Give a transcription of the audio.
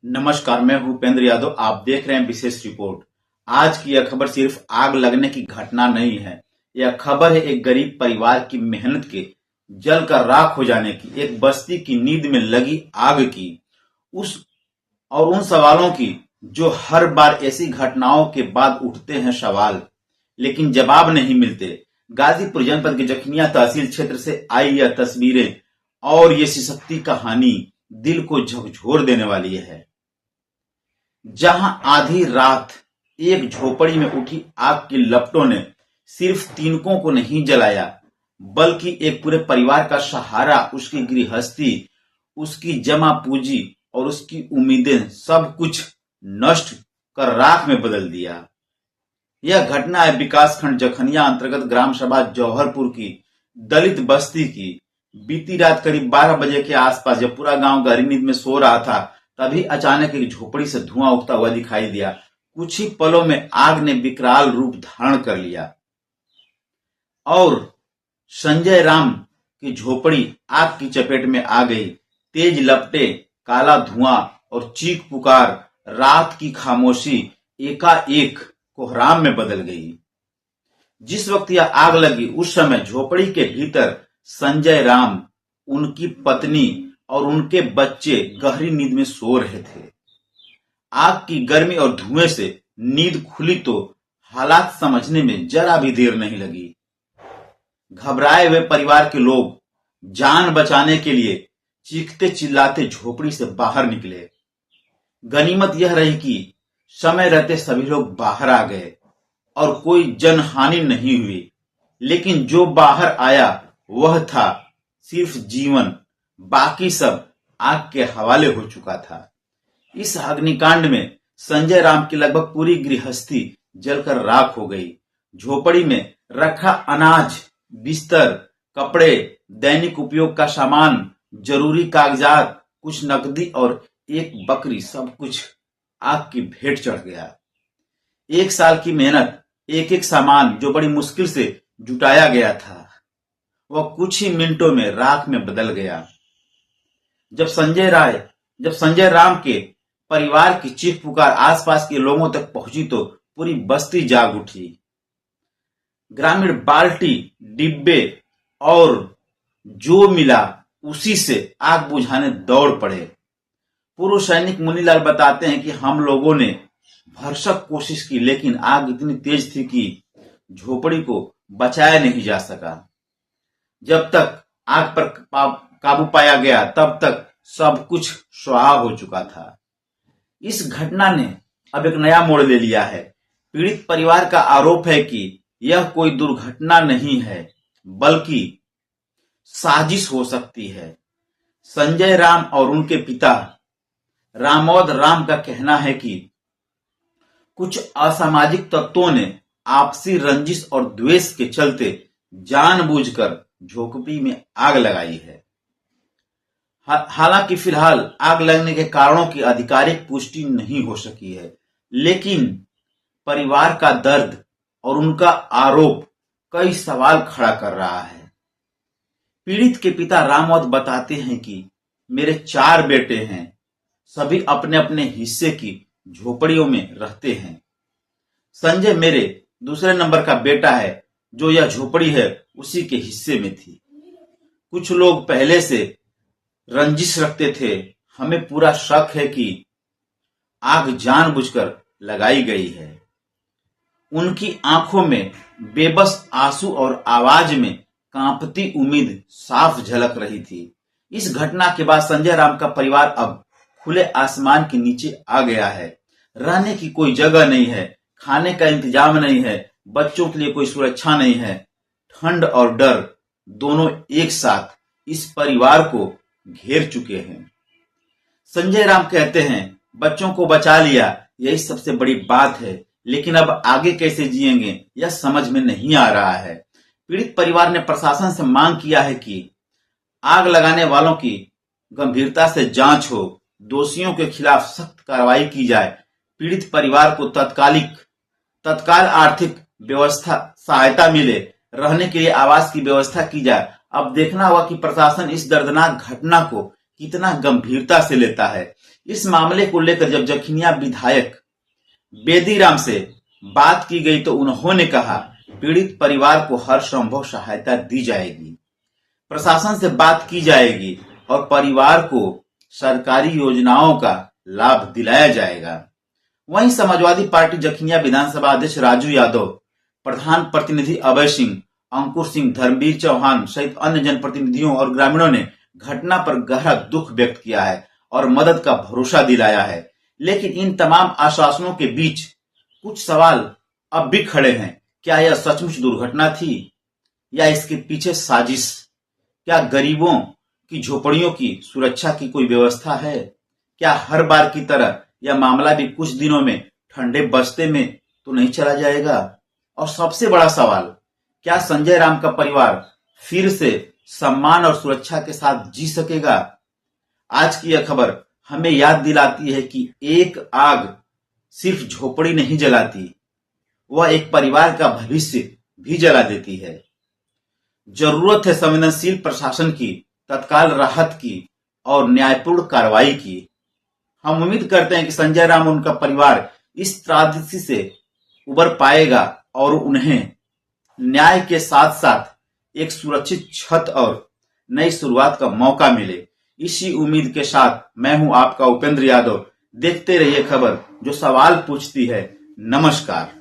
नमस्कार, मैं भूपेंद्र यादव। आप देख रहे हैं विशेष रिपोर्ट। आज की यह खबर सिर्फ आग लगने की घटना नहीं है। यह खबर है एक गरीब परिवार की मेहनत के जलकर राख हो जाने की, एक बस्ती की नींद में लगी आग की, उस और उन सवालों की जो हर बार ऐसी घटनाओं के बाद उठते हैं सवाल, लेकिन जवाब नहीं मिलते। गाजीपुर जनपद के जखनिया तहसील क्षेत्र से आई यह तस्वीरें और ये सिसकती कहानी दिल को झकझोर देने वाली है। जहां आधी रात एक झोपड़ी में उठी आग की लपटों ने सिर्फ तिनकों को नहीं जलाया, बल्कि एक पूरे परिवार का सहारा, उसकी गृहस्थी, उसकी जमा पूंजी और उसकी उम्मीदें सब कुछ नष्ट कर राख में बदल दिया। यह घटना है विकासखंड जखनिया अंतर्गत ग्राम सभा जौहरपुर की दलित बस्ती की। बीती रात करीब 12 बजे के आसपास जब पूरा गांव गहरी नींद में सो रहा था, तभी अचानक एक झोपड़ी से धुआं उठता हुआ दिखाई दिया। कुछ ही पलों में आग ने विकराल रूप धारण कर लिया और संजय राम की झोपड़ी आग की चपेट में आ गई। तेज लपटे, काला धुआं और चीख पुकार, रात की खामोशी एकाएक कोहराम में बदल गई। जिस वक्त यह आग लगी उस समय झोपड़ी के भीतर संजय राम, उनकी पत्नी और उनके बच्चे गहरी नींद में सो रहे थे। आग की गर्मी और धुएं से नींद खुली तो हालात समझने में जरा भी देर नहीं लगी। घबराए हुए परिवार के लोग जान बचाने के लिए चीखते चिल्लाते झोपड़ी से बाहर निकले। गनीमत यह रही कि समय रहते सभी लोग बाहर आ गए और कोई जनहानि नहीं हुई, लेकिन जो बाहर आया वह था सिर्फ जीवन, बाकी सब आग के हवाले हो चुका था। इस अग्निकांड में संजय राम की लगभग पूरी गृहस्थी जलकर राख हो गई। झोपड़ी में रखा अनाज, बिस्तर, कपड़े, दैनिक उपयोग का सामान, जरूरी कागजात, कुछ नकदी और एक बकरी, सब कुछ आग की भेंट चढ़ गया। एक साल की मेहनत, एक एक सामान जो बड़ी मुश्किल से जुटाया गया था, वह कुछ ही मिनटों में राख में बदल गया। जब संजय राम के परिवार की चीख पुकार आसपास के लोगों तक पहुंची तो पूरी बस्ती जाग उठी। ग्रामीण बाल्टी, डिब्बे और जो मिला उसी से आग बुझाने दौड़ पड़े। पूर्व सैनिक मुनीलाल बताते हैं कि हम लोगों ने भरसक कोशिश की, लेकिन आग इतनी तेज थी कि झोपड़ी को बचाया नहीं जा सका। जब तक आग पर काबू पाया गया तब तक सब कुछ स्वाहा हो चुका था। इस घटना ने अब एक नया मोड़ ले लिया है। पीड़ित परिवार का आरोप है कि यह कोई दुर्घटना नहीं है, बल्कि साजिश हो सकती है। संजय राम और उनके पिता रामोद राम का कहना है कि कुछ असामाजिक तत्वों ने आपसी रंजिश और द्वेष के चलते जानबूझकर झोपड़ी में आग लगाई है। हालांकि फिलहाल आग लगने के कारणों की आधिकारिक पुष्टि नहीं हो सकी है, लेकिन परिवार का दर्द और उनका आरोप कई सवाल खड़ा कर रहा है। पीड़ित के पिता रामवत बताते हैं कि मेरे 4 बेटे हैं, सभी अपने अपने हिस्से की झोपड़ियों में रहते हैं। संजय मेरे दूसरे नंबर का बेटा है, जो यह झोपड़ी है उसी के हिस्से में थी। कुछ लोग पहले से रंजिश रखते थे। हमें पूरा शक है कि आग जानबूझकर लगाई गई है। उनकी आंखों में बेबस आंसू और आवाज में कांपती उम्मीद साफ झलक रही थी। इस घटना के बाद संजय राम का परिवार अब खुले आसमान के नीचे आ गया है। रहने की कोई जगह नहीं है, खाने का इंतजाम नहीं है, बच्चों के लिए कोई सुरक्षा नहीं है। ठंड और डर दोनों एक साथ इस परिवार को घेर चुके हैं। संजय राम कहते हैं, बच्चों को बचा लिया, यही सबसे बड़ी बात है, लेकिन अब आगे कैसे जिएंगे यह समझ में नहीं आ रहा है। पीड़ित परिवार ने प्रशासन से मांग किया है कि आग लगाने वालों की गंभीरता से जांच हो, दोषियों के खिलाफ सख्त कार्रवाई की जाए। पीड़ित परिवार को तत्काल आर्थिक व्यवस्था सहायता मिले, रहने के लिए आवास की व्यवस्था की जाए। अब देखना होगा कि प्रशासन इस दर्दनाक घटना को कितना गंभीरता से लेता है। इस मामले को लेकर जब जखनिया विधायक बेदीराम से बात की गई तो उन्होंने कहा पीड़ित परिवार को हर संभव सहायता दी जाएगी, प्रशासन से बात की जाएगी और परिवार को सरकारी योजनाओं का लाभ दिलाया जाएगा। वहीं समाजवादी पार्टी जखनिया विधानसभा अध्यक्ष राजू यादव, प्रधान प्रतिनिधि अभय सिंह, अंकुर सिंह, धर्मवीर चौहान सहित अन्य जनप्रतिनिधियों और ग्रामीणों ने घटना पर गहरा दुख व्यक्त किया है और मदद का भरोसा दिलाया है। लेकिन इन तमाम आश्वासनों के बीच कुछ सवाल अब भी खड़े हैं। क्या यह सचमुच दुर्घटना थी या इसके पीछे साजिश? क्या गरीबों की झोपड़ियों की सुरक्षा की कोई व्यवस्था है? क्या हर बार की तरह यह मामला भी कुछ दिनों में ठंडे बस्ते में तो नहीं चला जाएगा? और सबसे बड़ा सवाल, क्या संजय राम का परिवार फिर से सम्मान और सुरक्षा के साथ जी सकेगा? आज की यह खबर हमें याद दिलाती है कि एक आग सिर्फ झोपड़ी नहीं जलाती, वह एक परिवार का भविष्य भी जला देती है। जरूरत है संवेदनशील प्रशासन की, तत्काल राहत की और न्यायपूर्ण कार्रवाई की। हम उम्मीद करते हैं कि संजय राम और उनका परिवार इस त्रासदी से उबर पाएगा और उन्हें न्याय के साथ साथ एक सुरक्षित छत और नई शुरुआत का मौका मिले। इसी उम्मीद के साथ मैं हूं आपका उपेंद्र यादव। देखते रहिए खबर जो सवाल पूछती है। नमस्कार।